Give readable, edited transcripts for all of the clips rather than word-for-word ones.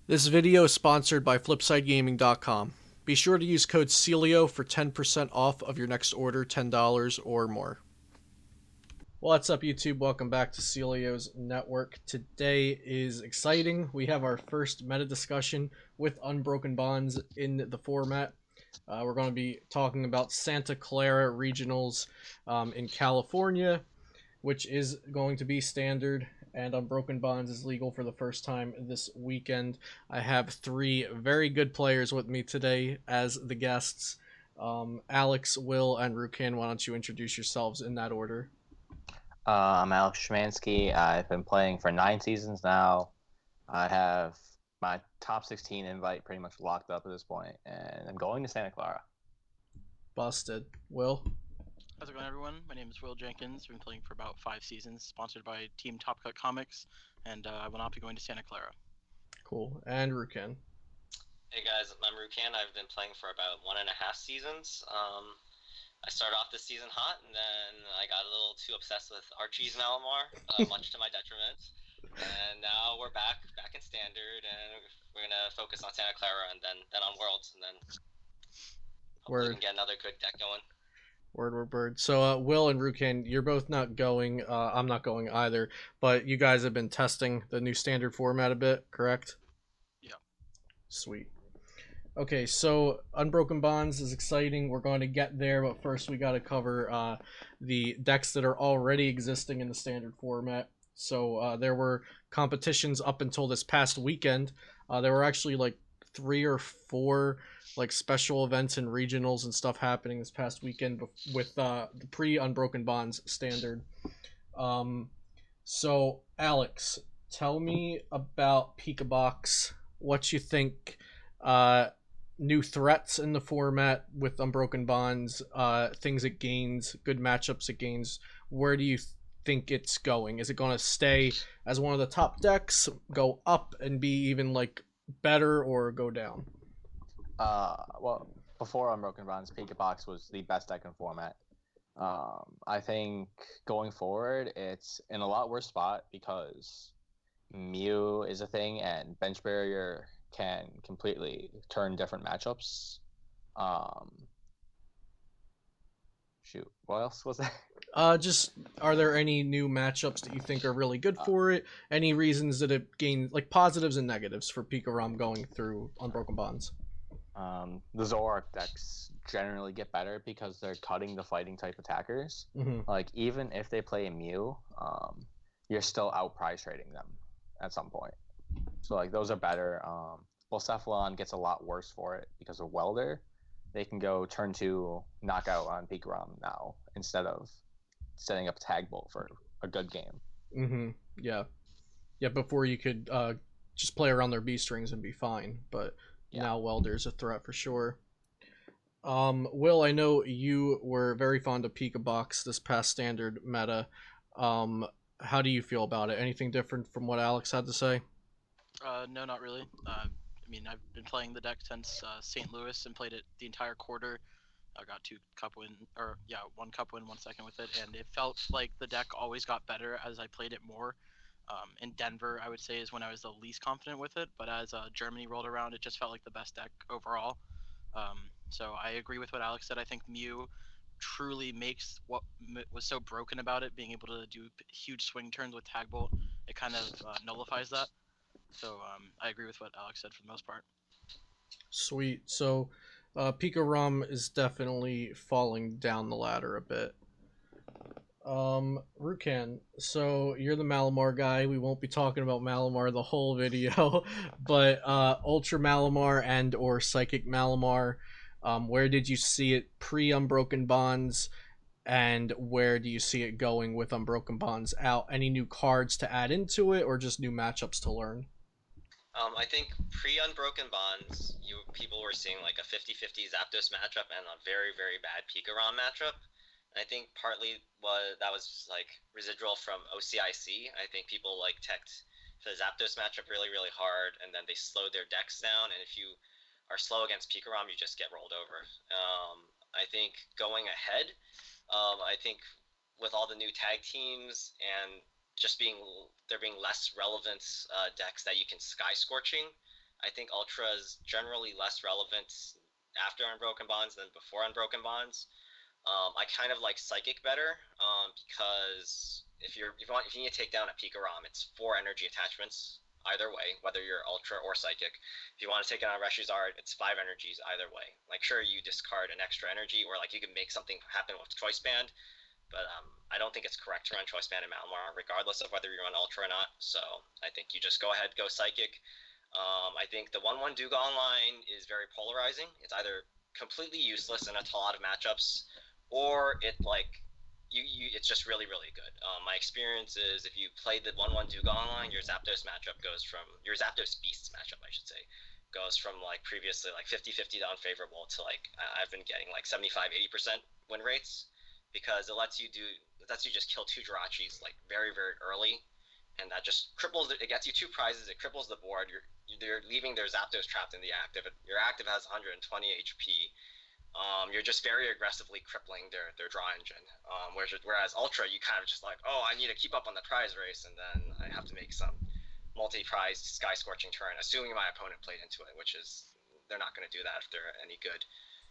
This video is sponsored by FlipsideGaming.com. Be sure to use code CELIO for 10% off of your next order, $10 or more. What's up, YouTube? Welcome back to Celio's Network. Today is exciting. We have our first meta discussion with Unbroken Bonds in the format. We're going to be talking about Santa Clara Regionals in California, which is going to be standard, and Unbroken Bonds is legal for the first time this weekend. I have three very good players with me today as the guests. Alex, Will, and Rukan, why don't you introduce yourselves in that order? I'm Alex Shmansky. I've been playing for 9 seasons now. I have my top 16 invite pretty much locked up at this point, and I'm going to Santa Clara. Busted. Will? How's it going, everyone? My name is Will Jenkins. I've been playing for about 5 seasons, sponsored by Team Top Cut Comics, and I will not be going to Santa Clara. Cool. And Rukan? Hey guys, I'm Rukan. I've been playing for about 1.5 seasons. I started off this season hot, and then I got a little too obsessed with Archie's Malamar, much to my detriment. And now we're back in Standard, and we're gonna focus on Santa Clara, and then on Worlds, and then hopefully we can get another good deck going. Word. So, Will and Rukan, you're both not going. I'm not going either. But you guys have been testing the new standard format a bit, correct? Yeah. Sweet. Okay, so Unbroken Bonds is exciting. We're going to get there, but first we got to cover the decks that are already existing in the standard format. So there were competitions up until this past weekend. There were actually like 3 or 4 like special events and regionals and stuff happening this past weekend with the pre-Unbroken Bonds standard. So Alex, tell me about Pika Box. What you think? New threats in the format with Unbroken Bonds, things it gains, good matchups it gains. Where do you think it's going? Is it going to stay as one of the top decks, go up and be even like better, or go down? Well, before Unbroken Bonds, Pika Box was the best deck in format. I think going forward, it's in a lot worse spot because Mew is a thing and Bench Barrier can completely turn different matchups. Shoot, what else was that? Just are there any new matchups that you think are really good for it? Any reasons that it gained, like positives and negatives for Pika Rom going through Unbroken Bonds? The Zoroark decks generally get better because they're cutting the fighting type attackers. Mm-hmm. Like even if they play a Mew, you're still out price trading them at some point. So like those are better. Cephalon gets a lot worse for it because of Welder. They can go turn 2 knockout on Pikarom now instead of setting up Tag Bolt for a good game. Mm-hmm. Yeah. Before you could just play around their B strings and be fine, but now Welder's a threat for sure. Will, I know you were very fond of Pika Box this past standard meta. How do you feel about it? Anything different from what Alex had to say? No, not really. I mean, I've been playing the deck since St. Louis and played it the entire quarter. I got 1 cup win, 1 second with it, and it felt like the deck always got better as I played it more. In Denver, I would say, is when I was the least confident with it, but as Germany rolled around, it just felt like the best deck overall. So I agree with what Alex said. I think Mew truly makes what was so broken about it, being able to do huge swing turns with Tag Bolt. It kind of nullifies that. So I agree with what Alex said for the most part. Sweet. So Pika Rom is definitely falling down the ladder a bit. Rukan, so you're the Malamar guy. We won't be talking about Malamar the whole video, but Ultra Malamar and or Psychic Malamar, where did you see it pre-Unbroken Bonds, and where do you see it going with Unbroken Bonds out? Any new cards to add into it, or just new matchups to learn? I think pre-Unbroken Bonds, people were seeing like a 50-50 Zapdos matchup and a very, very bad Pikarom matchup. And I think partly that was like residual from OCIC. I think people like teched the Zapdos matchup really, really hard, and then they slowed their decks down. And if you are slow against Pikarom, you just get rolled over. I think going ahead, I think with all the new tag teams and just there being less relevant decks that you can Sky Scorching, I think Ultra is generally less relevant after Unbroken Bonds than before Unbroken Bonds. I kind of like Psychic better because if you need to take down a Pika Rom, it's 4 energy attachments either way, whether you're Ultra or Psychic. If you want to take it on Reshizard, it's 5 energies either way. Like, sure, you discard an extra energy, or like you can make something happen with Choice Band, but I don't think it's correct to run Choice Band and Malamar regardless of whether you run Ultra or not. So I think you just go ahead, go Psychic. I think the 1/1 Dugong line is very polarizing. It's either completely useless in a lot of matchups, or it's just really, really good. My experience is if you play the 1/1 Dugong line, your Zapdos Beasts matchup, I should say, goes from like previously like 50-50 to unfavorable to like I've been getting like 75-80% win rates, because it lets you just kill 2 Jirachis like very, very early, and that just cripples it. It gets you 2 prizes. It cripples the board. They're leaving their Zapdos trapped in the active. Your active has 120 HP. You're just very aggressively crippling their draw engine. Whereas Ultra, you kind of just like, oh, I need to keep up on the prize race, and then I have to make some multi-prize sky scorching turn, assuming my opponent played into it, which is they're not going to do that if they're any good.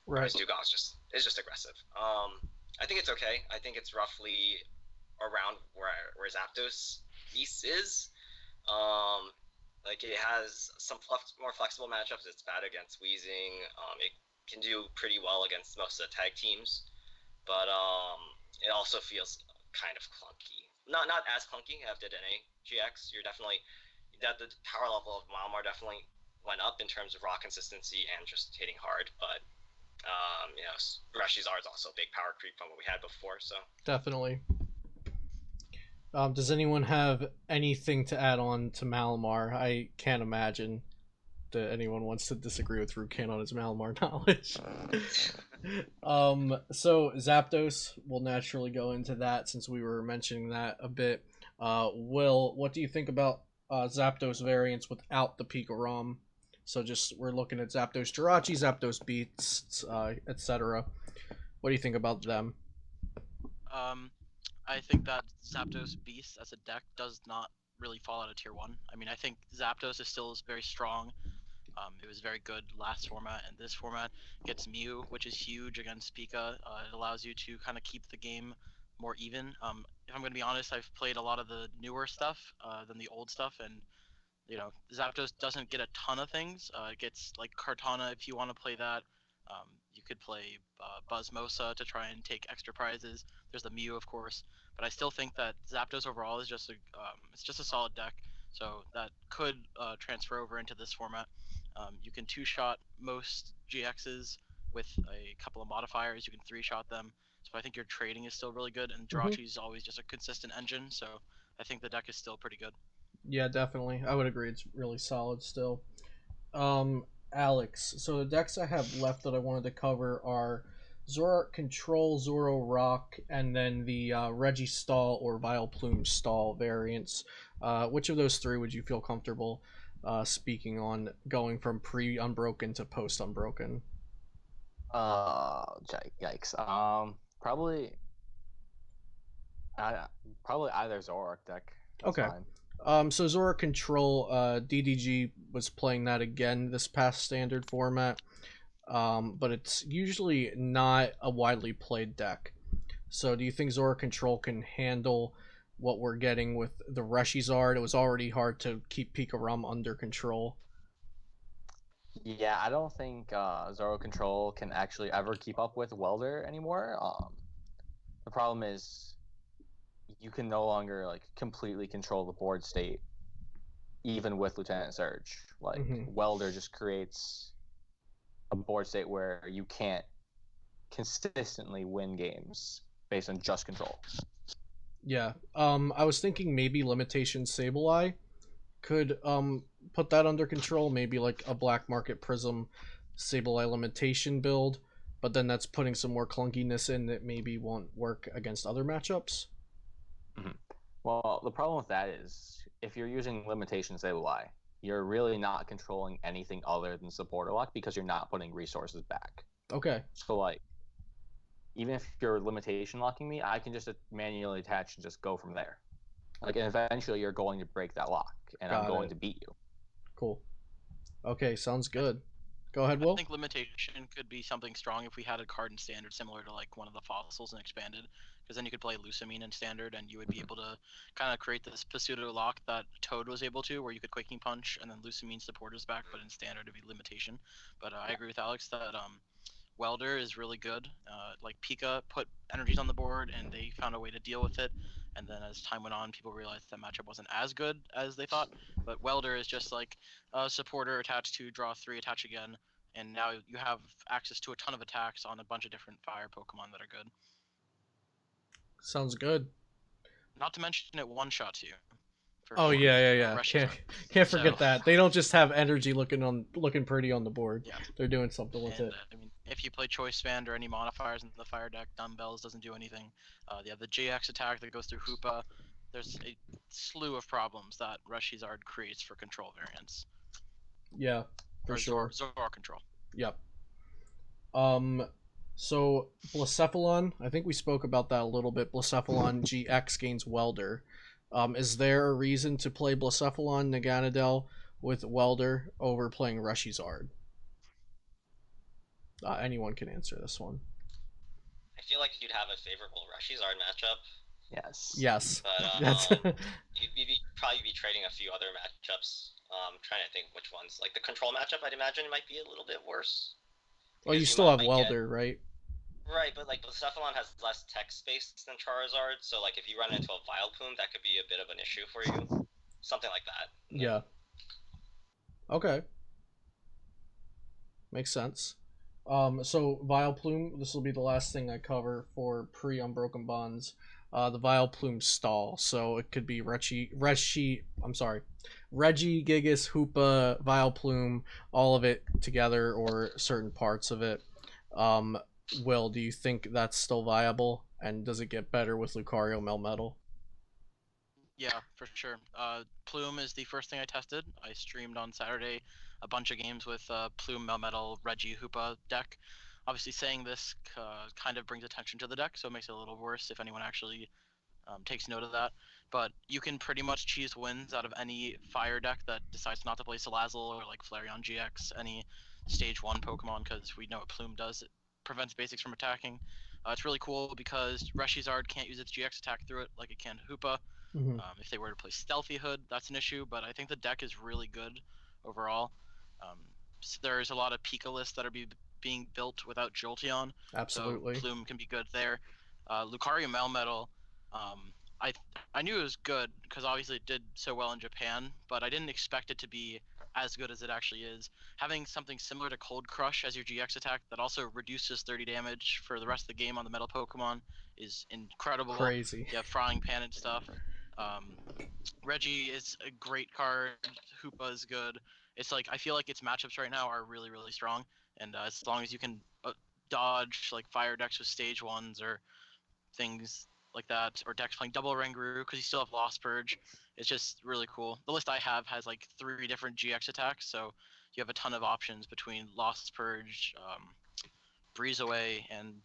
Right. Whereas Dugong is just aggressive. I think it's okay. I think it's roughly around where Zapdos Beast is. Like, it has some more flexible matchups. It's bad against Weezing. It can do pretty well against most of the tag teams, but it also feels kind of clunky. Not as clunky as did NA GX. The power level of Malamar definitely went up in terms of raw consistency and just hitting hard, but Reshizard is also a big power creep from what we had before. So Definitely. Does anyone have anything to add on to Malamar? I can't imagine that anyone wants to disagree with Rukan on his Malamar knowledge. So Zapdos, will naturally go into that since we were mentioning that a bit. Will, what do you think about Zapdos variants without the Pika ROM? So we're looking at Zapdos Jirachi, Zapdos Beats, etc. What do you think about them? I think that Zapdos Beast as a deck does not really fall out of tier 1. I mean, I think Zapdos is still very strong. It was very good last format, and this format gets Mew, which is huge against Pika. It allows you to kind of keep the game more even. If I'm going to be honest, I've played a lot of the newer stuff than the old stuff, and Zapdos doesn't get a ton of things. It gets like Kartana if you want to play that. You could play Buzzmosa to try and take extra prizes. There's the Mew, of course, but I still think that Zapdos overall is just a solid deck. So that could transfer over into this format. You can 2-shot most GXs with a couple of modifiers. You can 3-shot them. So I think your trading is still really good, and Jirachi is always just a consistent engine. So I think the deck is still pretty good. Yeah, definitely. I would agree. It's really solid still. Alex, so the decks I have left that I wanted to cover are Zoroark Control, Zoro Rock, and then the Registall or Vileplume Stall variants. Which of those 3 would you feel comfortable speaking on, going from pre-Unbroken to post-Unbroken? Yikes. Probably either Zoroark deck. That's okay. Fine. So Zoroark Control, DDG was playing that again this past standard format, but it's usually not a widely played deck. So do you think Zoroark Control can handle what we're getting with the Reshizard? It was already hard to keep Pika Rum under control. Yeah, I don't think Zoro Control can actually ever keep up with Welder anymore. The problem is you can no longer like completely control the board state, even with Lieutenant Surge. Like Welder just creates a board state where you can't consistently win games based on just control. Yeah. I was thinking maybe Limitation Sableye could put that under control, maybe like a Black Market Prism Sableye Limitation build, but then that's putting some more clunkiness in that maybe won't work against other matchups. Well, the problem with that is if you're using Limitation Sableye, you're really not controlling anything other than supporter lock because you're not putting resources back. Okay. So like, even if you're limitation locking me, I can just manually attach and just go from there. Like, and eventually you're going to break that lock, and I'm going to beat you. Cool. Okay, sounds good. Go ahead, I Will. think limitation could be something strong if we had a card in standard similar to like one of the fossils in expanded, because then you could play Lucamine in standard and you would be able to kind of create this pseudo lock that Toad was able to, where you could Quaking Punch and then Lucamine supporters back, but in standard it'd be limitation. But I agree with Alex that Welder is really good. Like Pika put energies on the board and they found a way to deal with it. And then as time went on, people realized that matchup wasn't as good as they thought. But Welder is just like a supporter attached to draw 3, attach again. And now you have access to a ton of attacks on a bunch of different fire Pokemon that are good. Sounds good. Not to mention it one-shots you. Oh Sure. yeah. Rushes Can't forget So- that. They don't just have energy looking pretty on the board. Yeah. They're doing something with And it. I mean, if you play Choice Band or any modifiers in the fire deck, Dumbbells doesn't do anything. You have the GX attack that goes through Hoopa. There's a slew of problems that Reshizard creates for control variants. Yeah, for Or sure. Zor control. Yep. So Blacephalon, I think we spoke about that a little bit. Blacephalon GX gains Welder. Is there a reason to play Blacephalon Naganadel with Welder over playing Reshizard? Anyone can answer this one. I feel like you'd have a favorable Reshizard matchup, Yes. Yes. but That's you'd probably be trading a few other matchups. Trying to think which ones. Like the control matchup, I'd imagine it might be a little bit worse. well, you Because still have might Welder, right? Right, but like Blacephalon has less tech space than Charizard, so like if you run into a Vileplume, that could be a bit of an issue for you. Something like that. Yeah. Okay. Makes sense. So Vileplume, this will be the last thing I cover for pre-Unbroken Bonds. The Vileplume stall. So it could be Reggie, Gigas, Hoopa, Vileplume, all of it together or certain parts of it. Will, do you think that's still viable? And does it get better with Lucario Melmetal? Yeah, for sure. Plume is the first thing I tested. I streamed on Saturday a bunch of games with Plume, Melmetal, Reggie, Hoopa deck. Obviously, saying this kind of brings attention to the deck, so it makes it a little worse if anyone actually takes note of that. But you can pretty much cheese wins out of any fire deck that decides not to play Salazzle or like Flareon GX, any stage 1 Pokemon, because we know what Plume does. It prevents basics from attacking. It's really cool because Reshizard can't use its GX attack through it like it can Hoopa. Mm-hmm. If they were to play Stealthy Hood, that's an issue, but I think the deck is really good overall. So there's a lot of Pika lists that are being built without Jolteon, Absolutely. so Plume can be good there. Lucario Melmetal, I knew it was good because obviously it did so well in Japan, but I didn't expect it to be as good as it actually is. Having something similar to Cold Crush as your GX attack that also reduces 30 damage for the rest of the game on the metal Pokemon is incredible. Crazy. You have Frying Pan and stuff. Reggie is a great card. Hoopa is good. It's like I feel like its matchups right now are really, really strong, and as long as you can dodge like fire decks with stage 1s or things like that, or decks playing double Rangaroo because you still have Lost Purge, it's just really cool. The list I have has like 3 different GX attacks, so you have a ton of options between Lost Purge, Breeze Away, and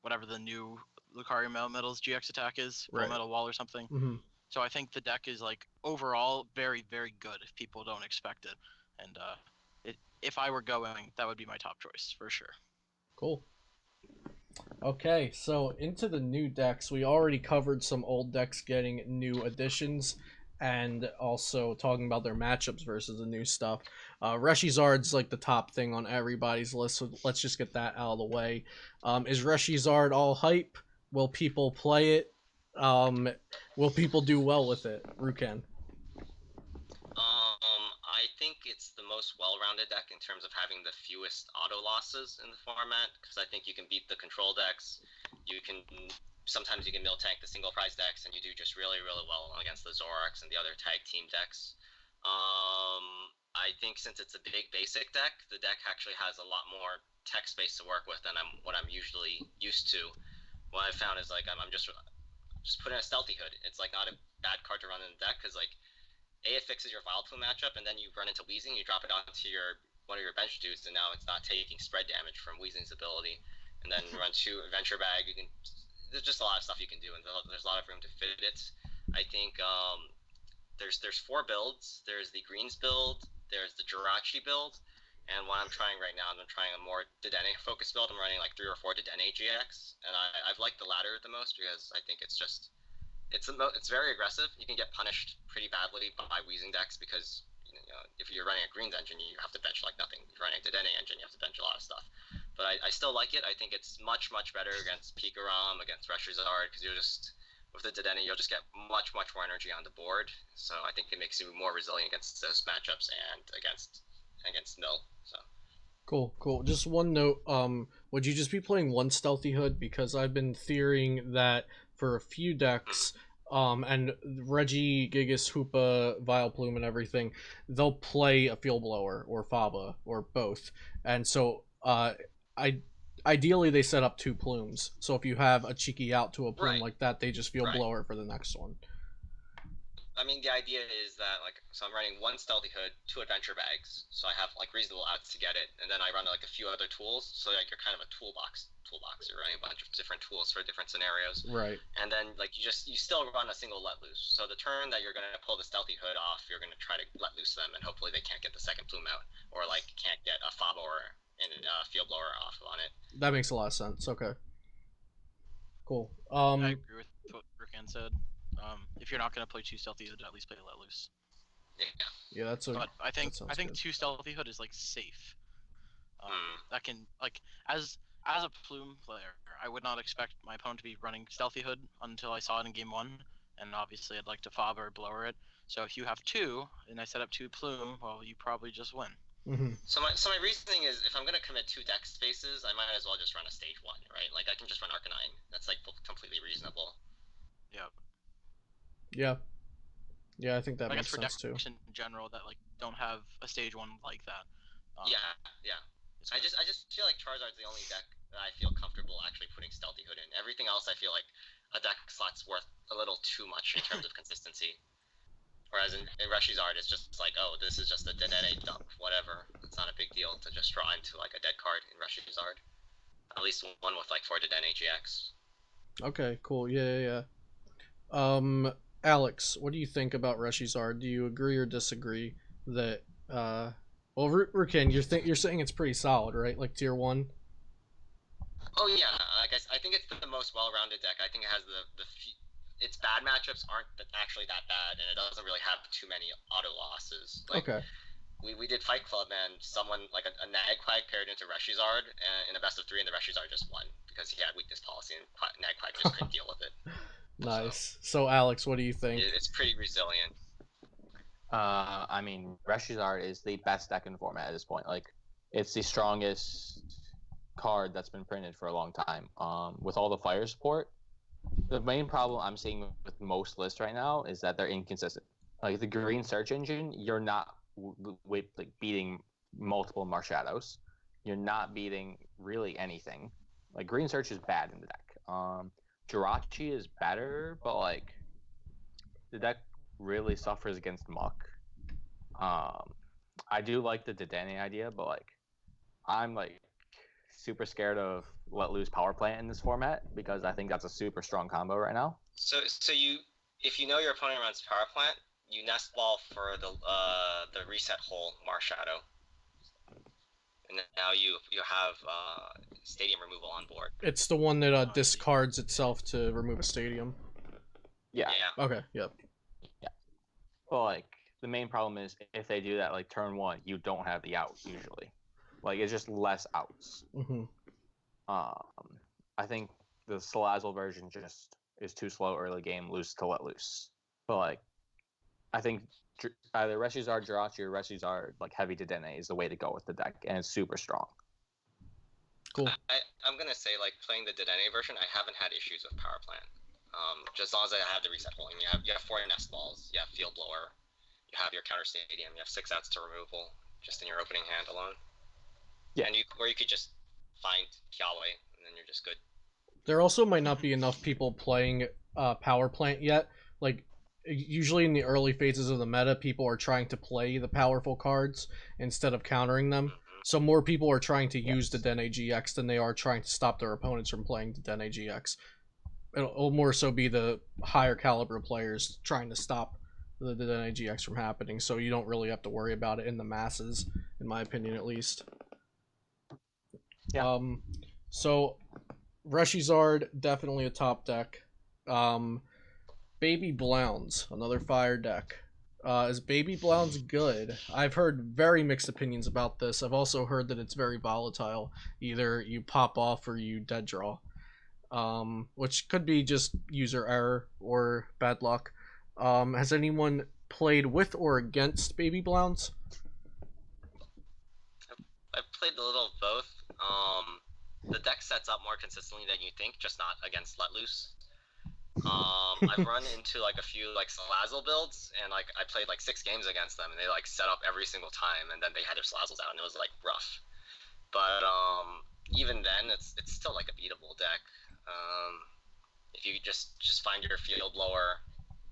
whatever the new Lucario Melmetal's GX attack is, Right. Full Metal Wall or something. Mm-hmm. So I think the deck is like overall very, very good if people don't expect it. And if I were going, that would be my top choice for sure. Cool. Okay, so into the new decks. We already covered some old decks getting new additions and also talking about their matchups versus the new stuff. Reshizard's like the top thing on everybody's list, so let's just get that out of the way. Is Reshizard all hype? Will people play it? Will people do well with it? Ruken. I think it's the most well-rounded deck in terms of having the fewest auto losses in the format, because I think you can beat the control decks. Sometimes you can mill tank the single prize decks, and you do just really, really well against the Zoroarks and the other tag team decks. I think since it's a big basic deck, the deck actually has a lot more tech space to work with than what I'm usually used to. What I found is like I'm just putting a Stealthy Hood. It's like not a bad card to run in the deck because like it fixes your Vileplume matchup, and then you run into Weezing, you drop it onto one of your bench dudes, and now it's not taking spread damage from Weezing's ability. And then run 2 Adventure Bag. There's just a lot of stuff you can do, and there's a lot of room to fit it. I think there's 4 builds. There's the greens build, there's the Jirachi build, and what I'm trying right now, I'm trying a more Dedenne focused build. I'm running like 3 or 4 Dedenne GX, and I've liked the latter the most because I think it's just it's very aggressive. You can get punished pretty badly by Weezing decks because if you're running a Greens engine, you have to bench like nothing. If you're running a Dedenne engine, you have to bench a lot of stuff. But I still like it. I think it's much better against Pikarom, against Reshizard, because with the Dedenne, you'll just get much more energy on the board. So I think it makes you more resilient against those matchups and against Mill. So Cool. Just one note, would you just be playing one Stealthy Hood? Because I've been theorying that for a few decks, and Reggie, Gigas, Hoopa, Vileplume, and everything, they'll play a Field Blower or Faba or both. And so ideally they set up 2 plumes. So if you have a cheeky out to a plume like that, they just Field Blower for the next one. I mean, the idea is that, so I'm running 1 Stealthy Hood, 2 Adventure Bags, so I have, reasonable outs to get it, and then I run, a few other tools, so, you're kind of a toolbox. You're running a bunch of different tools for different scenarios. Right. And then, you still run a single Let Loose. So the turn that you're going to pull the Stealthy Hood off, you're going to try to Let Loose them, and hopefully they can't get the second plume out, or, can't get a Faba or a Field Blower off on it. That makes a lot of sense. Okay. Cool. I agree with what Rukan said. If you're not going to play 2 Stealthy Hood, at least play a Let Loose. Yeah, that's a. But I think good. 2 Stealthy Hood is safe. That can as a plume player, I would not expect my opponent to be running Stealthy Hood until I saw it in game 1, and obviously I'd like to Fob or Blower it. So if you have 2 and I set up 2 plume, well, you probably just win. Mm-hmm. So my reasoning is, if I'm going to commit 2 deck spaces, I might as well just run a stage 1, right? I can just run Arcanine. That's completely reasonable. Yeah, I think that makes for sense too. decks in general that don't have a stage 1 like that. Yeah. I just feel like Charizard's the only deck that I feel comfortable actually putting Stealthy Hood in. Everything else I feel like a deck slot's worth a little too much in terms of consistency. Whereas in Reshizard, it's just oh, this is just a Dedenne dump, whatever. It's not a big deal to just draw into a dead card in Reshizard. At least one with 4 Dedenne GX. Okay, cool. Yeah. Alex, what do you think about Reshizard? Do you agree or disagree that Rukan, you're saying it's pretty solid, right? Tier 1? Oh yeah, I think it's the most well-rounded deck. I think it has its bad matchups aren't actually that bad, and it doesn't really have too many auto losses. Okay. We did Fight Club, and someone a Nagquag paired into Reshizard in a best of 3, and the Reshizard just won because he had weakness policy, and Nagquag just couldn't deal with it. Nice. So Alex, what do you think? It's pretty resilient. I mean, Reshizard is the best deck in the format at this point. It's the strongest card that's been printed for a long time. With all the fire support, the main problem I'm seeing with most lists right now is that they're inconsistent. The green search engine, you're not beating multiple Marshadows. You're not beating really anything. Green search is bad in the deck. Jirachi is better, but the deck really suffers against Muck. I do like the Dedenne idea, but I'm super scared of Let Loose Power Plant in this format because I think that's a super strong combo right now. So if you know your opponent runs Power Plant, you nest ball for the reset hole Marshadow, and now you have stadium removal on board. It's the one that discards itself to remove a stadium. Yeah. Okay. Yep. Yeah. Well, the main problem is if they do that turn 1, you don't have the out usually. It's just less outs. Mm-hmm. I think the Salazzle version just is too slow early game, lose to Let Loose. But I think either Reshizard, Jirachi, or Reshizard heavy Dedenne is the way to go with the deck, and it's super strong. Cool. I'm gonna say playing the Dedenne version, I haven't had issues with Power Plant. Just as long as I have the reset hole. You have 4 nest balls, you have Field Blower, you have your counter stadium, you have 6 outs to removal just in your opening hand alone. Yeah. And you could just find Kiawe and then you're just good. There also might not be enough people playing Power Plant yet. Usually in the early phases of the meta, people are trying to play the powerful cards instead of countering them. Mm-hmm. So more people are trying to use the Dedenne GX than they are trying to stop their opponents from playing the Dedenne GX. It'll more so be the higher caliber players trying to stop the NIGX from happening, so you don't really have to worry about it in the masses, in my opinion at least. Yeah. So Reshizard, definitely a top deck. Baby Blounds, another fire deck. Is Baby Blounds good? I've heard very mixed opinions about this. I've also heard that it's very volatile. Either you pop off or you dead draw. Which could be just user error or bad luck. Has anyone played with or against Baby Blounds? I've played a little of both. The deck sets up more consistently than you think, just not against Let Loose. I've run into like a few like Salazzle builds, and like I played like 6 games against them, and they like set up every single time, and then they had their Salazzles out, and it was like rough. But even then, it's still like a beatable deck. If you just find your field lower,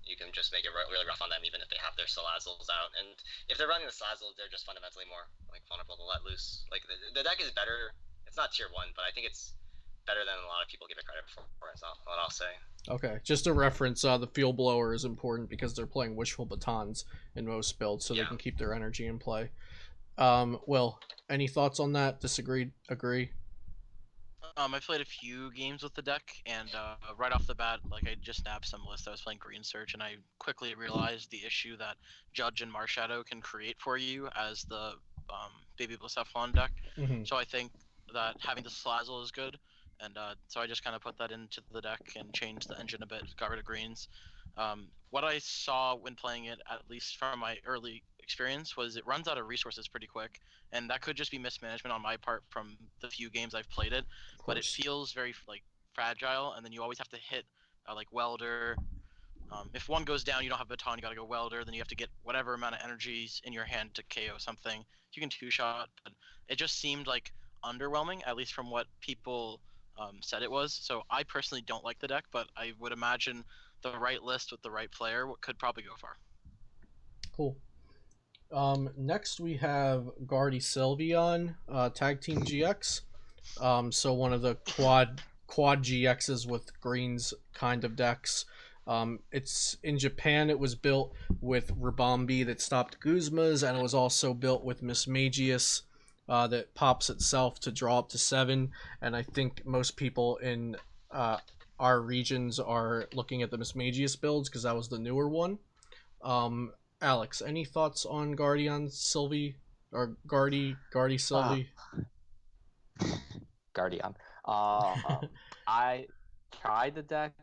you can just make it really rough on them, even if they have their Salazzles out. And if they're running the Salazzles, they're just fundamentally more like vulnerable to Let Loose. Like the deck is better. It's not tier 1, but I think it's better than a lot of people give it credit for. Is what I'll say. Okay, just a reference, the field blower is important because they're playing Wishful Batons in most builds, so they can keep their energy in play. Will, any thoughts on that? Disagree? Agree? I played a few games with the deck, and right off the bat, like I just nabbed some list. I was playing Green Search, and I quickly realized the issue that Judge and Marshadow can create for you as the Baby Blacephalon deck. Mm-hmm. So I think that having the Salazzle is good, and so I just kind of put that into the deck and changed the engine a bit, got rid of greens. What I saw when playing it, at least from my early experience, was it runs out of resources pretty quick, and that could just be mismanagement on my part from the few games I've played it. But it feels very like fragile, and then you always have to hit like Welder. If one goes down, you don't have Baton, you gotta go Welder, then you have to get whatever amount of energies in your hand to KO something. You can 2-shot, but it just seemed like underwhelming, at least from what people said it was. So I personally don't like the deck, but I would imagine the right list with the right player could probably go far. Cool. Next we have Guardi Sylveon, Tag Team GX. So one of the quad GXs with greens kind of decks. It's in Japan. It was built with Rabombi that stopped Guzmas, and it was also built with Mismagius that pops itself to draw up to 7. And I think most people in our regions are looking at the Mismagius builds because that was the newer one. Alex, any thoughts on Guardian Sylvie or Guardi Sylvie? Guardian. I tried the deck.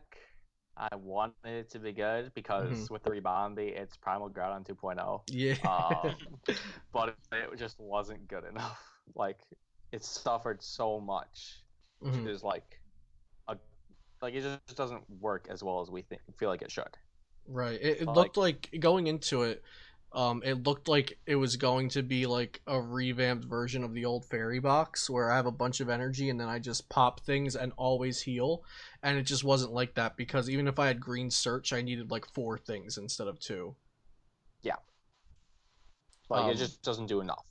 I wanted it to be good because with the Rebombi, it's Primal Groudon 2.0. Yeah. But it just wasn't good enough. Like, it suffered so much. There's like it just doesn't work as well as we feel like it should. Right. It looked like going into it, it looked like it was going to be like a revamped version of the old fairy box where I have a bunch of energy and then I just pop things and always heal. And it just wasn't like that because even if I had Green Search, I needed like 4 things instead of 2. Yeah. Like, it just doesn't do enough.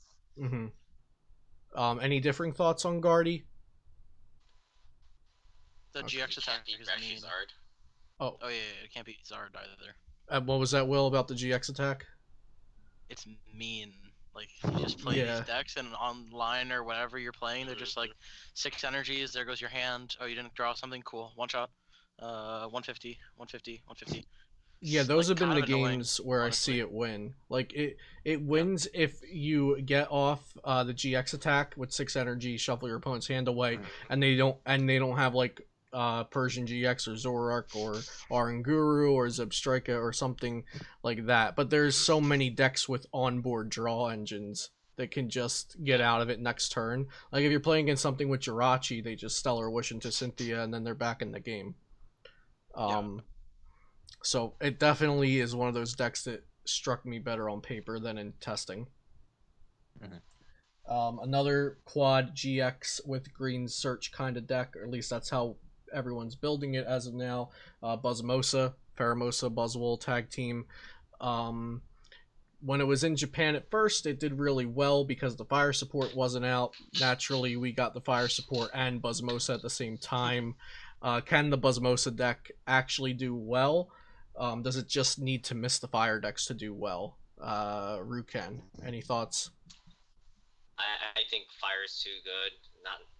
Any differing thoughts on Guardi? The GX attack is mean. Zard. Oh yeah, it can't be Zard either. What was that, Will, about the GX attack? It's mean. Like, you just play these decks, and online or whatever you're playing, they're just like 6 energies, there goes your hand. Oh, you didn't draw something? Cool. 1 shot. 150, 150, 150. Yeah, those like, have been the annoying, games where honestly. I see it win. Like, it wins if you get off the GX attack with 6 energy, shuffle your opponent's hand away, and they don't have like Persian GX or Zoroark or Oranguru or Zebstrika or something like that. But there's so many decks with onboard draw engines that can just get out of it next turn. Like, if you're playing against something with Jirachi, they just Stellar Wish into Cynthia and then they're back in the game. So it definitely is one of those decks that struck me better on paper than in testing. Another quad GX with Green Search kind of deck, or at least that's how everyone's building it as of now. Buzzmosa, Pheromosa, Buzzwole tag team. When it was in Japan at first, it did really well because the fire support wasn't out. Naturally, we got the fire support and Buzzmosa at the same time. Can the Buzzmosa deck actually do well? Does it just need to miss the fire decks to do well? Ruken, any thoughts? I think fire is too good.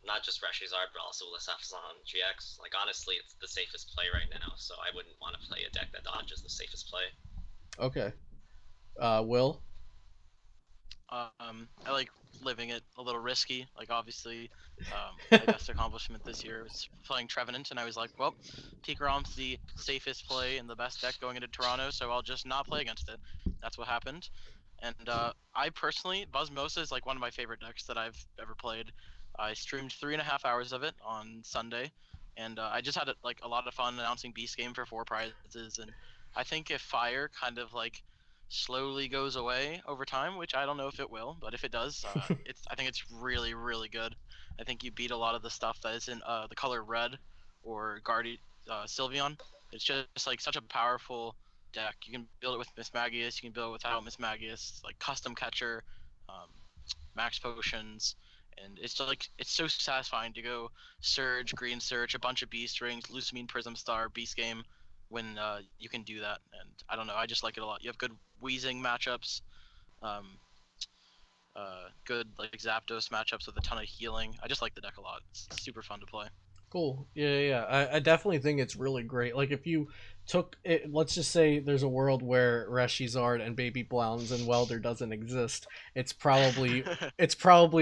Not just Reshizard, but also Lisafzon GX. Like honestly, it's the safest play right now. So I wouldn't want to play a deck that dodges the safest play. Okay. Will? I like living it a little risky. Like obviously, my best accomplishment this year was playing Trevenant, and I was like, well, Pikarom's the safest play and the best deck going into Toronto, so I'll just not play against it. That's what happened. And I personally, Buzzmosa is like one of my favorite decks that I've ever played. I streamed 3.5 hours of it on Sunday, and I just had like a lot of fun announcing Beast Game for 4 prizes. And I think if Fire kind of like slowly goes away over time, which I don't know if it will, but if it does, I think it's really, really good. I think you beat a lot of the stuff that is in the color red or Guardi Sylveon. It's just like such a powerful deck. You can build it with Miss Magius, you can build it without Miss Magius, like custom catcher, max potions, and it's like it's so satisfying to go Surge, Green Surge, a bunch of Beast Rings, Lusamine Prism Star, Beast Game, when you can do that. And I don't know, I just like it a lot. You have good Weezing matchups, good like Zapdos matchups with a ton of healing. I just like the deck a lot. It's super fun to play. Cool. Yeah. I definitely think it's really great. Like if you took it, let's just say there's a world where Reshizard and Baby Blounds and Welder doesn't exist. It's probably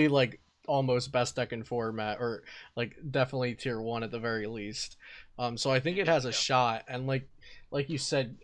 like almost best deck in format, or like definitely tier 1 at the very least. So I think it has a shot. And like you said,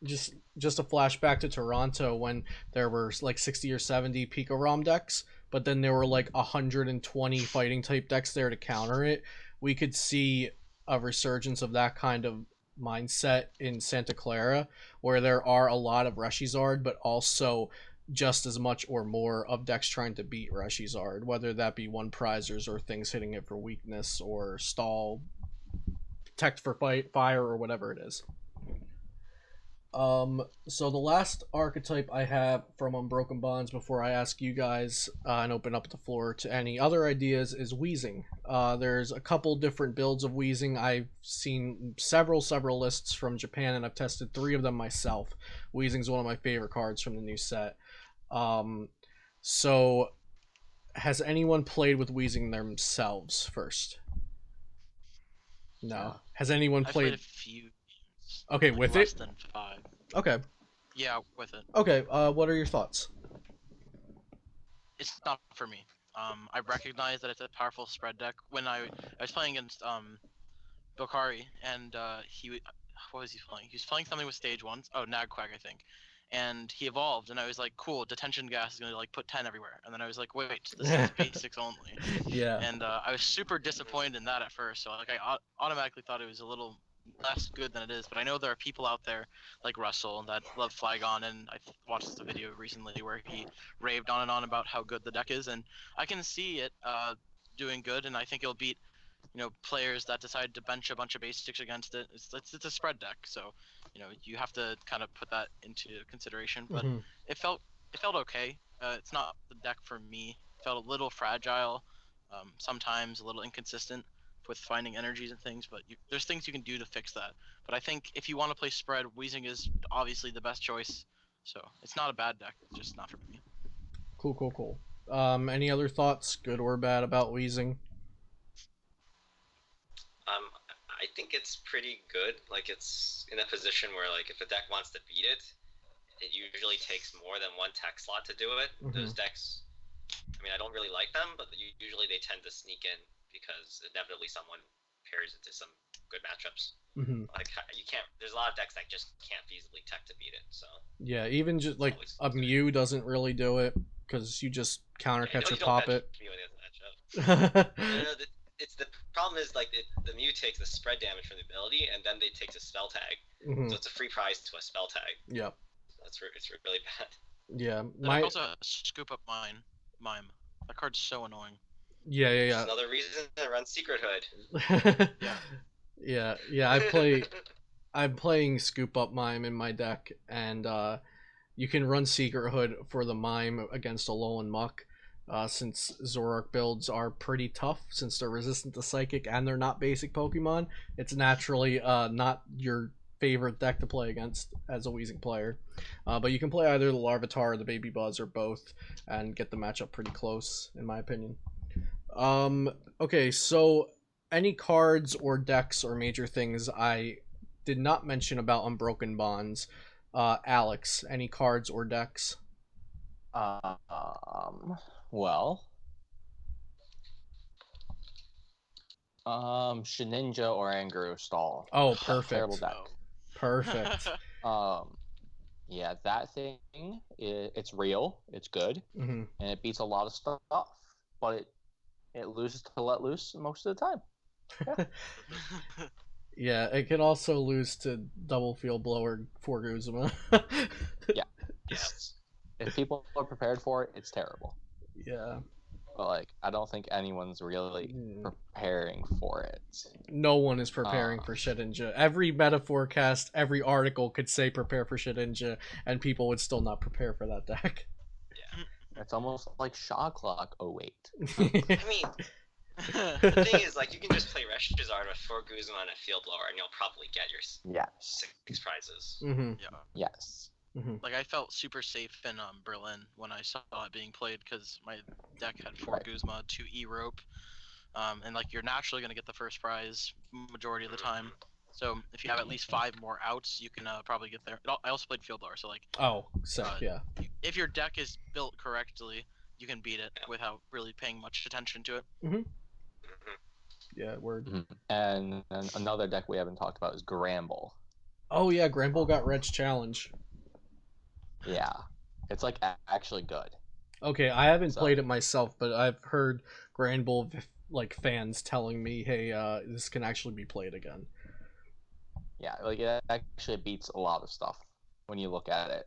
just a flashback to Toronto when there were like 60 or 70 Pika-Rom decks, but then there were like 120 fighting type decks there to counter it. We could see a resurgence of that kind of mindset in Santa Clara, where there are a lot of Reshizard, but also just as much or more of decks trying to beat Reshizard, whether that be one prizers or things hitting it for weakness or stall, protect for fire, or whatever it is. So the last archetype I have from Unbroken Bonds before I ask you guys and open up the floor to any other ideas is Weezing. There's a couple different builds of Weezing. I've seen several lists from Japan, and I've tested 3 of them myself. Weezing's one of my favorite cards from the new set. So has anyone played with Weezing themselves first? No. Has anyone I played a few. Okay, like with less it? than 5. Okay. Yeah, with it. Okay, what are your thoughts? It's not for me. I recognize that it's a powerful spread deck. When I was playing against Bokari, and what was he playing? He was playing something with stage 1. Oh, Nagquag, I think. And he evolved, and I was like, cool, detention gas is gonna like put 10 everywhere. And then I was like, wait, this is basics only. Yeah. And I was super disappointed in that at first. So like I automatically thought it was a little less good than it is. But I know there are people out there like Russell that love Flygon, and I watched the video recently where he raved on and on about how good the deck is, and I can see it doing good, and I think it'll beat players that decide to bench a bunch of basics against it. It's a spread deck, so you have to kind of put that into consideration. But it felt okay. It's not the deck for me. It felt a little fragile, sometimes a little inconsistent with finding energies and things, but there's things you can do to fix that. But I think if you want to play spread, Weezing is obviously the best choice. So it's not a bad deck, it's just not for me. Cool. Any other thoughts, good or bad, about Weezing? I think it's pretty good. Like it's in a position where like if a deck wants to beat it, it usually takes more than one tech slot to do it. Those decks, I mean, I don't really like them, but usually they tend to sneak in because inevitably someone pairs it to some good matchups. Like you can't. There's a lot of decks that just can't feasibly tech to beat it. So yeah, even just like a Mew doesn't really do it because you just counter catch or pop it. Mew in the matchup. It's the problem is like the Mew takes the spread damage from the ability, and then they take a spell tag. So it's a free prize to a spell tag. Yep. It's really bad. Yeah. Also scoop up mime. That card's so annoying. Yeah. Another reason to run Secret Hood. Yeah. I'm playing Scoop Up Mime in my deck, and you can run Secret Hood for the Mime against Alolan Muck, since Zoroark builds are pretty tough, since they're resistant to Psychic and they're not basic Pokemon. It's naturally not your favorite deck to play against as a Weezing player. But you can play either the Larvitar or the Baby Buzz or both and get the matchup pretty close, in my opinion. Okay, so any cards or decks or major things I did not mention about Unbroken Bonds. Alex, any cards or decks? Well, Shedinja or Anguru Stall. Oh, perfect. Terrible deck. Perfect. Yeah, that thing, it's real, it's good, Mm-hmm. and it beats a lot of stuff, but it loses to Let Loose most of the time. Yeah, it can also lose to Double Field Blower for Guzma. Yeah. Yes. If people are prepared for it, it's terrible. Yeah. But like, I don't think anyone's really preparing for it. No one is preparing for Shedinja. Every meta forecast, every article could say prepare for Shedinja, and people would still not prepare for that deck. Yeah. It's almost like Shot Clock 08. I mean, the thing is, like, you can just play Reshizard with 4 Guzma and a Field Blower, and you'll probably get your Yes. 6 prizes. Mm-hmm. Yeah. Yes. Mm-hmm. Like, I felt super safe in Berlin when I saw it being played because my deck had 4 Right. Guzma, 2 E-Rope, and like you're naturally going to get the first prize majority of the time. So if you have at least 5 more outs, you can probably get there. I also played Field Blower, so like Oh, sick, yeah. if your deck is built correctly, you can beat it without really paying much attention to it. Mm-hmm. Yeah, word. Mm-hmm. And another deck we haven't talked about is Gramble. Oh, yeah, Granbull got Red's Challenge. Yeah. It's like actually good. Okay, I haven't played it myself, but I've heard Granbull like fans telling me, "Hey, this can actually be played again." Yeah, like it actually beats a lot of stuff when you look at it.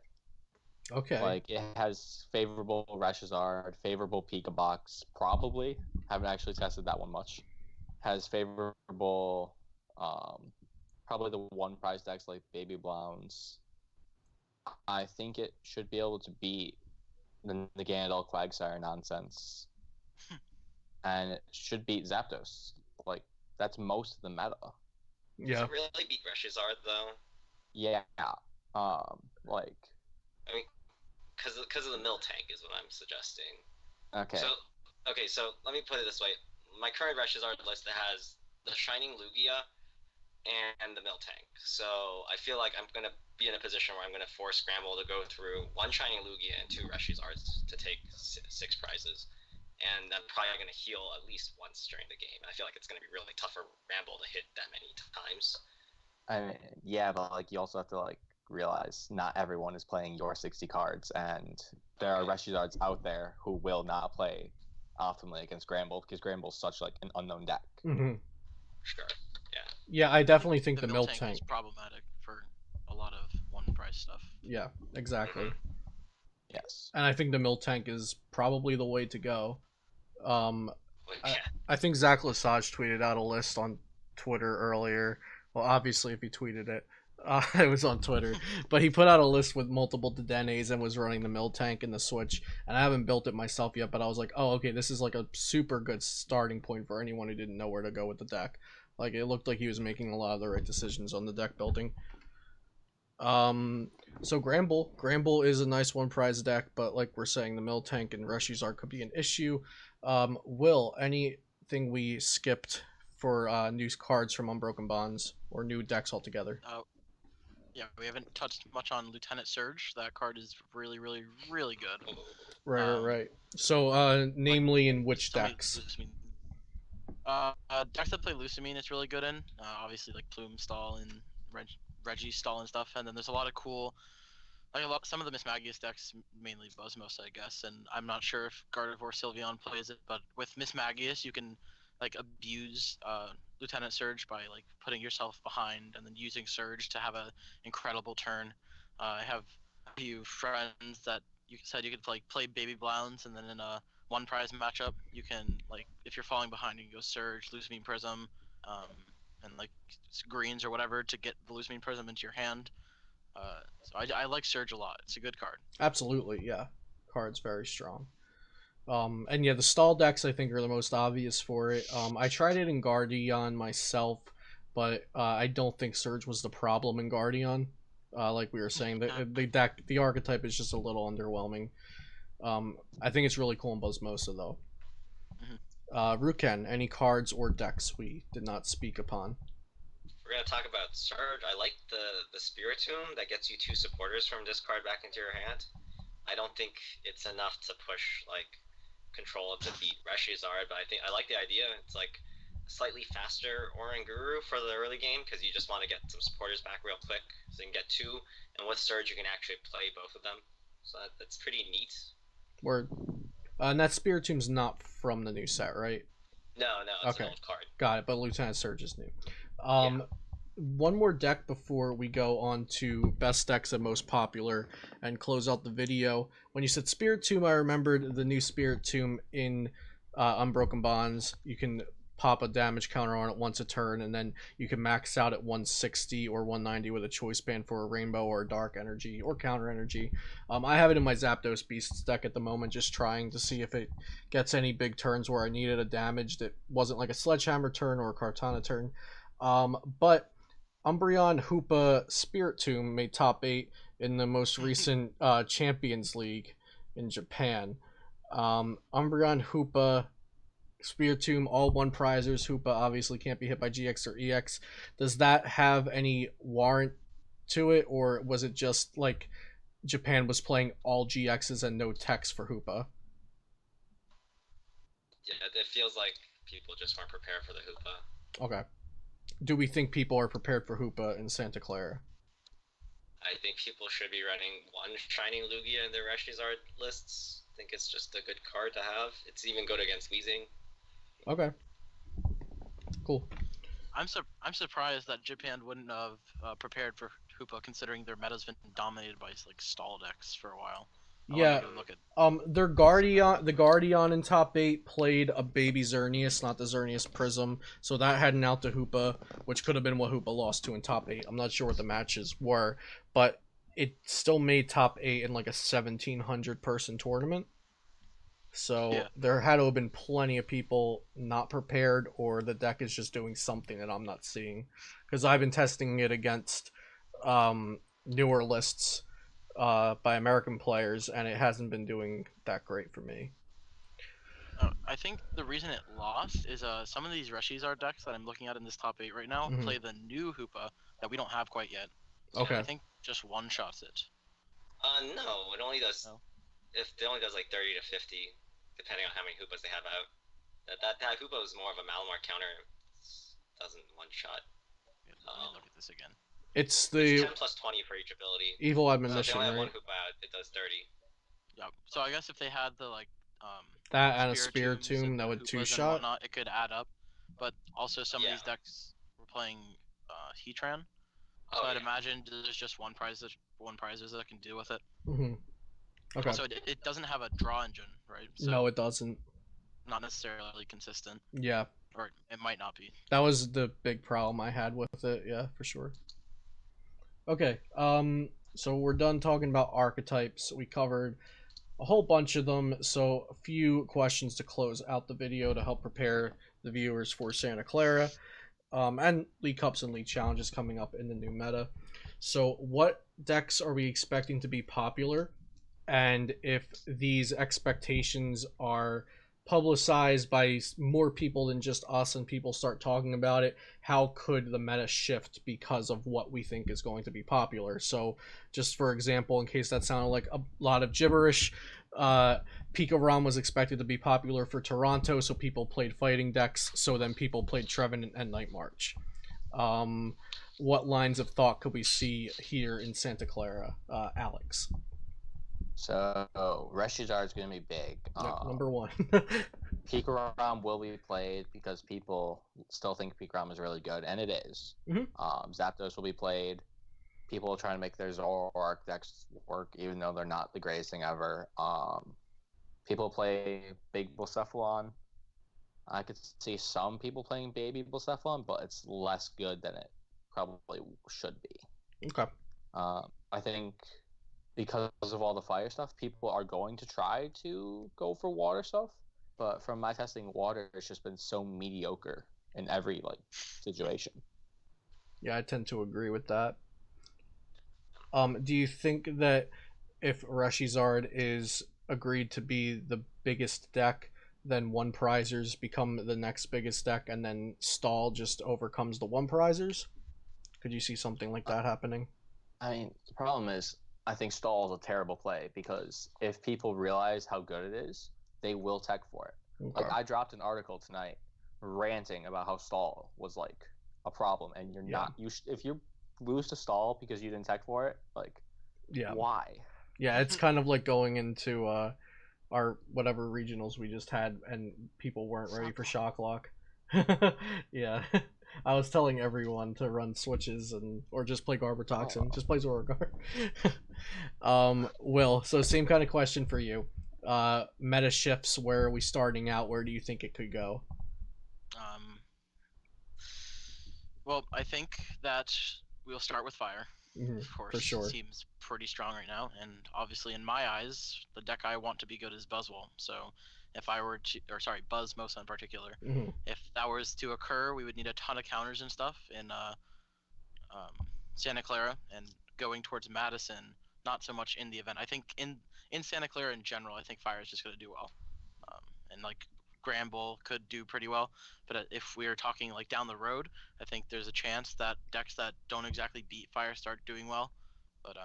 Okay. Like it has favorable Reshizard, favorable Pika Box, probably. Haven't actually tested that one much. Has favorable probably the one prize decks like Baby Blowns. I think it should be able to beat the Ganondorf Quagsire nonsense. And it should beat Zapdos. Like, that's most of the meta. Yeah. Does it really beat Reshizard, though? Yeah. Like... I mean, because of the mill tank is what I'm suggesting. Okay. So let me put it this way. My current Reshizard list has the Shining Lugia and the mill tank. So I feel like I'm going to be in a position where I'm going to force Scramble to go through 1 Shining Lugia and 2 Reshizards to take 6 prizes. And I'm probably going to heal at least once during the game. I feel like it's going to be really tough for Ramble to hit that many times. I mean, yeah, but like you also have to like realize not everyone is playing your 60 cards, and there are Reshizards out there who will not play optimally against Gramble because Gramble's such like an unknown deck. Mm-hmm. Sure. Yeah. Yeah, I definitely think the mill mill tank is problematic for a lot of one prize stuff. Yeah, exactly. Yes. And I think the mill tank is probably the way to go. Yeah. I think Zach Lesage tweeted out a list on Twitter earlier. Well, obviously, if he tweeted it, it was on Twitter. But he put out a list with multiple Dedenes and was running the mill tank and the Switch. And I haven't built it myself yet, but I was like, oh, okay, this is like a super good starting point for anyone who didn't know where to go with the deck. Like, it looked like he was making a lot of the right decisions on the deck building. So Gramble is a nice one prize deck, but like we're saying, the mill tank and Reshizard could be an issue. Will, anything we skipped for new cards from Unbroken Bonds or new decks altogether? Yeah, we haven't touched much on Lieutenant Surge. That card is really, really, really good. Right. So, namely in which Somebody- decks? Decks that play Lucamine it's really good in. Obviously, like Plume Stall and Reggie Stall and stuff. And then there's a lot of cool, like some of the Miss Magius decks, mainly Buzzmos, I guess. And I'm not sure if Gardevoir Sylveon plays it, but with Miss Magius, you can like abuse Lieutenant Surge by like putting yourself behind and then using Surge to have an incredible turn. I have a few friends that you said you could play Baby Blowns, and then in a one prize matchup, you can like if you're falling behind, you can go Surge, Lucamine Prism, and like greens or whatever to get the Lucamine Prism into your hand. So I like Surge a lot. It's a good card. Absolutely, yeah. Card's very strong. And yeah, the stall decks I think are the most obvious for it. I tried it in Guardi on myself. but I don't think Surge was the problem in Guardian. Like we were saying, the archetype is just a little underwhelming. I think it's really cool in Buzzmosa though. Ruken, any cards or decks we did not speak upon? We're gonna talk about Surge. I like the Spiritomb that gets you 2 supporters from discard back into your hand. I don't think it's enough to push like control to beat Reshizard, but I like the idea. It's like slightly faster Oranguru for the early game because you just want to get some supporters back real quick, so you can get 2, and with Surge you can actually play both of them. So that's pretty neat. Word. And that Spiritomb's not from the new set, right? No, it's an old card. Got it, but Lieutenant Surge is new. Yeah. One more deck before we go on to best decks and most popular and close out the video. When you said Spiritomb, I remembered the new Spiritomb in Unbroken Bonds. You can pop a damage counter on it once a turn, and then you can max out at 160 or 190 with a choice band for a rainbow or a dark energy or counter energy. I have it in my Zapdos Beasts deck at the moment, just trying to see if it gets any big turns where I needed a damage that wasn't like a Sledgehammer turn or a Kartana turn. But Umbreon Hoopa Spiritomb made top 8 in the most recent Champions League in Japan. Umbreon Hoopa Spiritomb, all 1 prizers. Hoopa obviously can't be hit by GX or EX. Does that have any warrant to it, or was it just like Japan was playing all GXs and no text for Hoopa? Yeah, it feels like people just weren't prepared for the Hoopa. Okay. Do we think people are prepared for Hoopa in Santa Clara? I think people should be running 1 Shining Lugia in their Reshizard lists. I think it's just a good card to have. It's even good against Weezing. Okay. Cool. I'm surprised that Japan wouldn't have prepared for Hoopa, considering their meta's been dominated by like stall decks for a while. Yeah. Their Guardian, the Guardian in top 8 played a baby Xerneas, not the Xerneas Prism, so that had an out to Hoopa, which could have been what Hoopa lost to in top 8. I'm not sure what the matches were, but it still made top 8 in like a 1,700 person tournament. So yeah, there had to have been plenty of people not prepared, or the deck is just doing something that I'm not seeing. Because I've been testing it against newer lists by American players, and it hasn't been doing that great for me. I think the reason it lost is some of these Reshizard decks that I'm looking at in this top 8 right now play the new Hoopa that we don't have quite yet. Okay. I think just one-shots it. No, it only does. No. If it only does like 30 to 50, depending on how many Hoopas they have out. That Hoopa is more of a Malamar counter. It doesn't one-shot. Yeah, let me look at this again. It's 10 plus 20 for each ability. Evil Admonition, so if they only right? have 1 Hoopa out, it does 30. Yeah. So I guess if they had the that and a Spiritomb that would 2-shot, it could add up. But also some of these decks were playing Heatran. So I'd imagine there's just one prizes that can deal with it. Okay. Also, it doesn't have a draw engine, right? So no, it doesn't. Not necessarily consistent. Yeah. Or it might not be. That was the big problem I had with it, yeah, for sure. Okay, so we're done talking about archetypes. We covered a whole bunch of them, so a few questions to close out the video to help prepare the viewers for Santa Clara. And League Cups and League Challenges coming up in the new meta. So what decks are we expecting to be popular? And if these expectations are publicized by more people than just us and people start talking about it, how could the meta shift because of what we think is going to be popular? So just for example, in case that sounded like a lot of gibberish, Pika Ram was expected to be popular for Toronto, so people played fighting decks, so then people played Trevenant and Night March. What lines of thought could we see here in Santa Clara? Alex? So Reshizard is going to be big. Number 1. Pikarom will be played because people still think Pikarom is really good, and it is. Zapdos will be played. People are trying to make their Zoroark decks work, even though they're not the greatest thing ever. People play Big Blacephalon. I could see some people playing Baby Blacephalon, but it's less good than it probably should be. Okay. I think because of all the fire stuff, people are going to try to go for water stuff. But from my testing, water has just been so mediocre in every situation. Yeah, I tend to agree with that. Do you think that if Reshizard is agreed to be the biggest deck, then one prizers become the next biggest deck, and then Stall just overcomes the one prizers? Could you see something like that happening? I mean, the problem is, I think Stall is a terrible play because if people realize how good it is, they will tech for it. Okay. Like, I dropped an article tonight ranting about how Stall was like a problem, and you're not. If you lose to Stall because you didn't tech for it, like, why? Yeah, it's kind of like going into our whatever regionals we just had, and people weren't ready for Shock Lock. Yeah. I was telling everyone to run switches or just play Garbotoxin. Just play Zoroark. Will, so same kind of question for you. Meta shifts, where are we starting out? Where do you think it could go? Well, I think that we'll start with Fire. Of course, for sure. Seems pretty strong right now, and obviously in my eyes, the deck I want to be good is Buzzwole. So if I were to, or sorry, Buzzmosa in particular, if that was to occur, we would need a ton of counters and stuff in Santa Clara, and going towards Madison, not so much in the event. I think in Santa Clara in general, I think Fire is just going to do well, and like Gramble could do pretty well. But if we're talking like down the road, I think there's a chance that decks that don't exactly beat Fire start doing well. But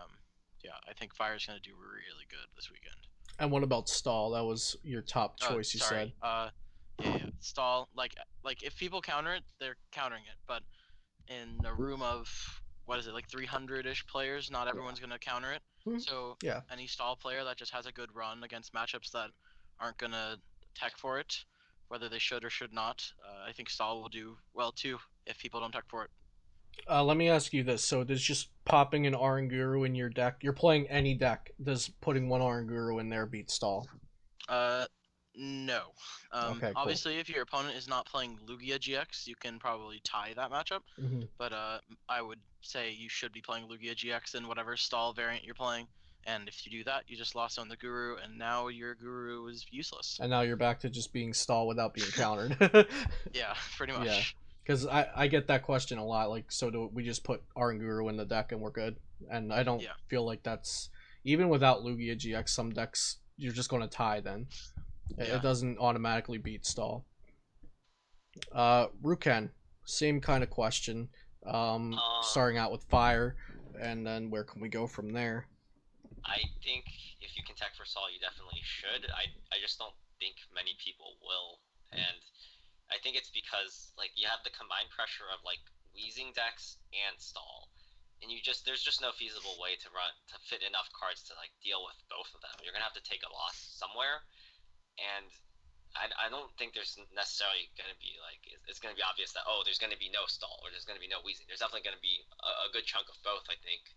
yeah, I think Fire's going to do really good this weekend. And what about Stall? That was your top choice, you said. Yeah, Stall. Like if people counter it, they're countering it. But in a room of what is it, like 300-ish players, not everyone's going to counter it. So any Stall player that just has a good run against matchups that aren't going to tech for it, whether they should or should not, I think Stall will do well too if people don't tech for it. Let me ask you this. So does just popping an Oranguru in your deck, you're playing any deck, does putting one Oranguru in there beat Stall? No. Okay, cool. Obviously, if your opponent is not playing Lugia GX, you can probably tie that matchup. But I would say you should be playing Lugia GX in whatever Stall variant you're playing. And if you do that, you just lost on the Guru, and now your Guru is useless. And now you're back to just being Stall without being countered. Yeah, pretty much. Yeah, because I get that question a lot. Like, so do we just put Oranguru in the deck and we're good? And I don't feel like that's... Even without Lugia GX, some decks, you're just going to tie then. It doesn't automatically beat Stall. Ruken, same kind of question. Starting out with Fire, and then where can we go from there? I think if you can tech for Stall, you definitely should. I just don't think many people will, and I think it's because like you have the combined pressure of like Weezing decks and Stall, and there's just no feasible way to fit enough cards to like deal with both of them. You're gonna have to take a loss somewhere, and I don't think there's necessarily gonna be like it's gonna be obvious that there's gonna be no Stall or there's gonna be no Weezing. There's definitely gonna be a good chunk of both, I think.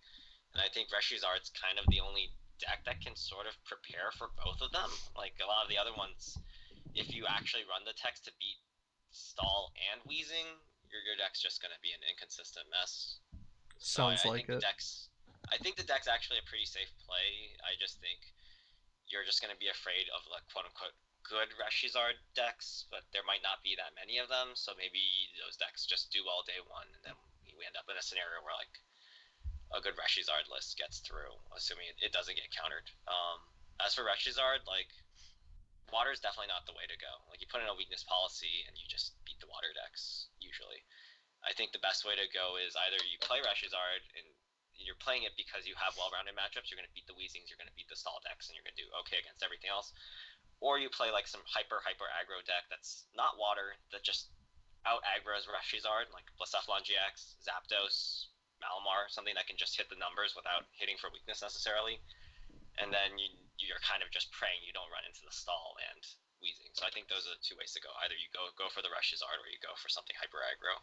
And I think Reshizard's kind of the only deck that can sort of prepare for both of them. Like a lot of the other ones, if you actually run the text to beat Stall and Weezing, your deck's just going to be an inconsistent mess. Sounds like it. I think the deck's actually a pretty safe play. I just think you're just going to be afraid of like quote unquote good Reshizard decks, but there might not be that many of them. So maybe those decks just do well day one, and then we end up in a scenario where like a good Reshizard list gets through, assuming it doesn't get countered. As for Reshizard, like, water is definitely not the way to go. Like, you put in a weakness policy and you just beat the water decks, usually. I think the best way to go is either you play Reshizard and you're playing it because you have well-rounded matchups, you're going to beat the Weezings, you're going to beat the Stall decks, and you're going to do okay against everything else. Or you play, like, some hyper aggro deck that's not water, that just out-aggroes Reshizard, like Blacephalon GX, Zapdos, Malamar, something that can just hit the numbers without hitting for weakness necessarily, and then you're kind of just praying you don't run into the Stall and Weezing. So I think those are the two ways to go. Either you go for the Reshizard or you go for something hyper aggro.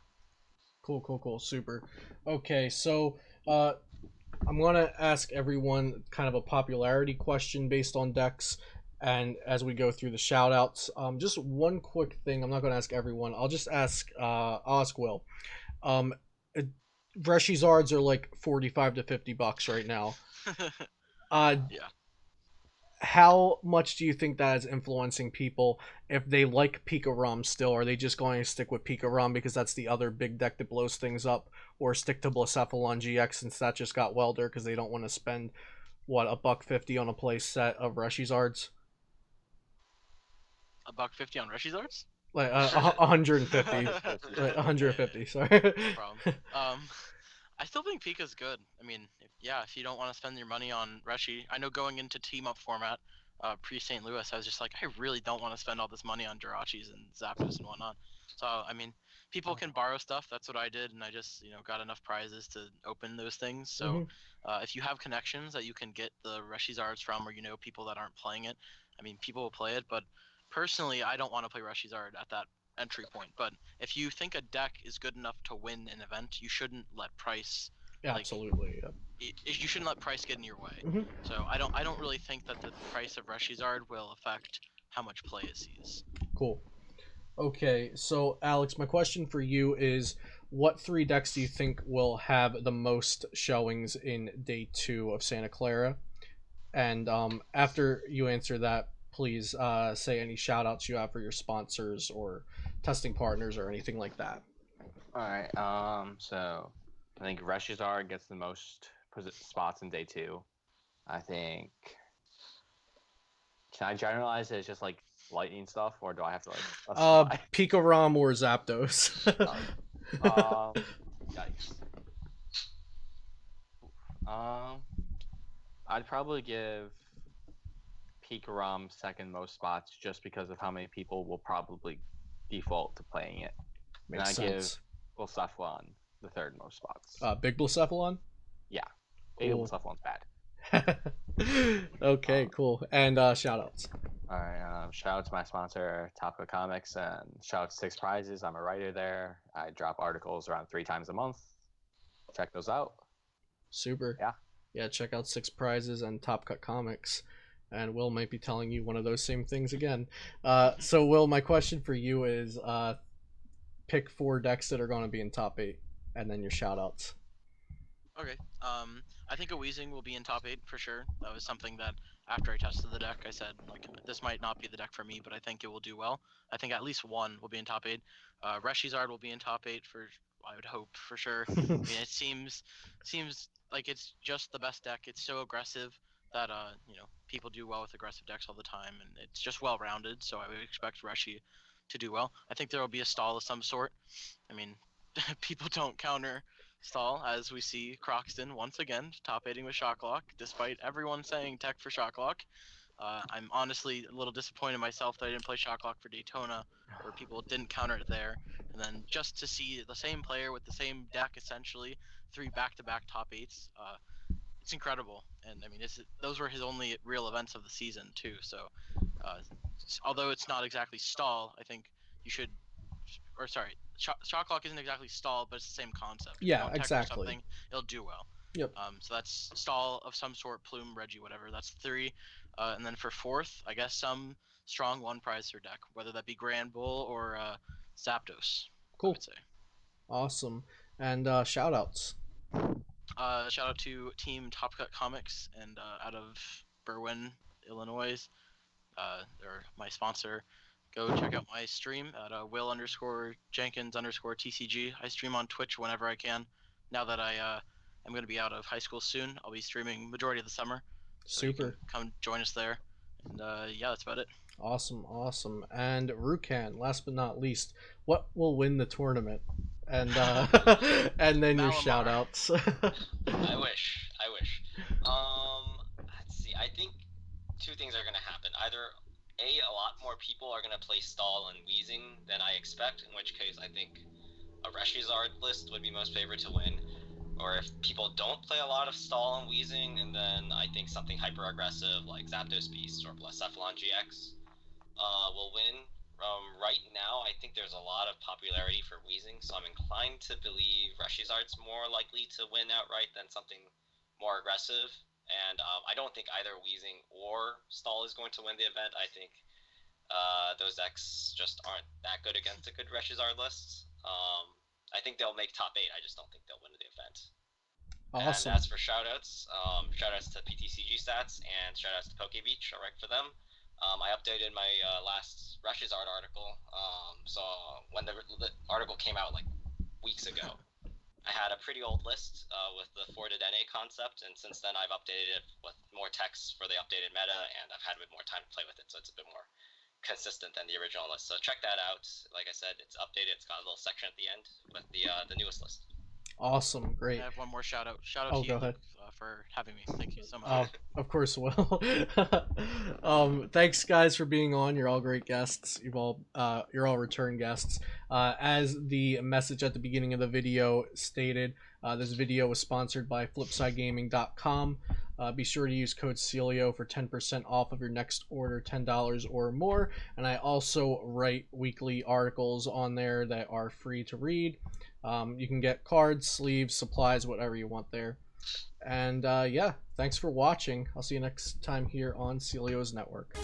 Cool, super. Okay, so I'm gonna ask everyone kind of a popularity question based on decks, and as we go through the shout outs, just one quick thing. I'm not gonna ask everyone. I'll just ask Will. Reshizards are like $45 to $50 right now. Yeah. how much do you think that is influencing people? If they like Pika Rom still, are they just going to stick with Pika Rom because that's the other big deck that blows things up, or stick to Blacephalon GX since that just got Welder because they don't want to spend what, $150 on a play set of Reshizards? $150 on Reshizards? Like 150, like 150. Sorry. No problem. I still think Pika's good. I mean, if you don't want to spend your money on Reshi, I know going into team up format, pre St. Louis, I was just like, I really don't want to spend all this money on Jirachis and Zapdos and whatnot. So I mean, people can borrow stuff. That's what I did, and I just got enough prizes to open those things. So if you have connections that you can get the Reshizards from, or people that aren't playing it, I mean, people will play it. But personally, I don't want to play Reshizard at that entry point. But if you think a deck is good enough to win an event, you shouldn't let price. Absolutely. You shouldn't let price get in your way. Mhm. So I don't really think that the price of Reshizard will affect how much play it sees. Cool. Okay, so Alex, my question for you is, what 3 decks do you think will have the most showings in day 2 of Santa Clara? And after you answer that, please say any shout outs you have for your sponsors or testing partners or anything like that. All right. So I think Reshizard gets the most spots in day 2. I think. Can I generalize it as just like lightning stuff, or do I have to like? Pika Rom or Zapdos. Yikes. I'd probably give Pika Rom second most spots just because of how many people will probably default to playing it. Makes sense. Give Blacephalon the third most spots. Big Blacephalon? Yeah. Big Blacephalon's bad. Okay, cool. And shout outs. Alright, shout out to my sponsor, Top Cut Comics, and shout out to 6 Prizes. I'm a writer there. I drop articles around 3 times a month. Check those out. Super. Yeah, check out 6 Prizes and Top Cut Comics. And Will might be telling you one of those same things again. So Will, my question for you is pick 4 decks that are going to be in top 8, and then your shout outs. Okay. I think a Weezing will be in top 8 for sure. That was something that after I tested the deck, I said, like, this might not be the deck for me, but I think it will do well. I think at least one will be in top 8. Reshizard will be in top 8 I would hope, for sure. I mean, it seems like it's just the best deck. It's so aggressive that people do well with aggressive decks all the time, and it's just well rounded. So I would expect Reshi to do well. I think there will be a stall of some sort. I mean, people don't counter stall, as we see Croxton once again top 8ing with Shocklock, despite everyone saying tech for Shocklock. I'm honestly a little disappointed in myself that I didn't play Shocklock for Daytona, where people didn't counter it there. And then just to see the same player with the same deck, essentially 3 back-to-back top 8s, it's incredible. And I mean, those were his only real events of the season too. So although it's not exactly stall, I think you should, or sorry, Shocklock isn't exactly stall, but it's the same concept. Yeah, exactly. It'll do well. Yep. So that's stall of some sort, Plume, Reggie, whatever. That's 3. And then for 4th, I guess some strong 1 prize per deck, whether that be Grand Bull or Zapdos. Cool. I would say. Awesome. And shout outs. Shout out to Team Top Cut Comics and out of Berwyn, Illinois. They're my sponsor. Go check out my stream at Will_Jenkins_TCG. I stream on Twitch whenever I can. Now that I am going to be out of high school soon, I'll be streaming majority of the summer. So Super. Come join us there. And yeah, that's about it. Awesome. And Rukan, last but not least, what will win the tournament? And and then your shout outs. I wish. Let's see. I think 2 things are gonna happen. Either a lot more people are gonna play stall and Weezing than I expect, in which case I think a Reshizard list would be most favored to win. Or if people don't play a lot of stall and Weezing, and then I think something hyper aggressive like Zapdos Beast or Blacephalon GX will win. Right now, I think there's a lot of popularity for Weezing, so I'm inclined to believe Reshizard's more likely to win outright than something more aggressive. And I don't think either Weezing or stall is going to win the event. I think those decks just aren't that good against a good Reshizard list. I think they'll make top 8. I just don't think they'll win the event. Awesome. And as for shoutouts, shoutouts to PTCG Stats and shoutouts to PokeBeach. I write for them. I updated my last Rushes art article. So when the article came out like weeks ago, I had a pretty old list with the Fortidene concept, and since then I've updated it with more text for the updated meta, and I've had a bit more time to play with it, so it's a bit more consistent than the original list. So check that out. Like I said, it's updated. It's got a little section at the end with the newest list. Awesome, great. I have one more shout out. Shout out Oh, to go you, ahead. Luke, for having me. Thank you so much. Of course, Will. Thanks, guys, for being on. You're all great guests. You're all return guests. As the message at the beginning of the video stated, this video was sponsored by FlipsideGaming.com. Be sure to use code Celio for 10% off of your next order, $10 or more. And I also write weekly articles on there that are free to read. You can get cards, sleeves, supplies, whatever you want there. And yeah, thanks for watching. I'll see you next time here on Celio's Network.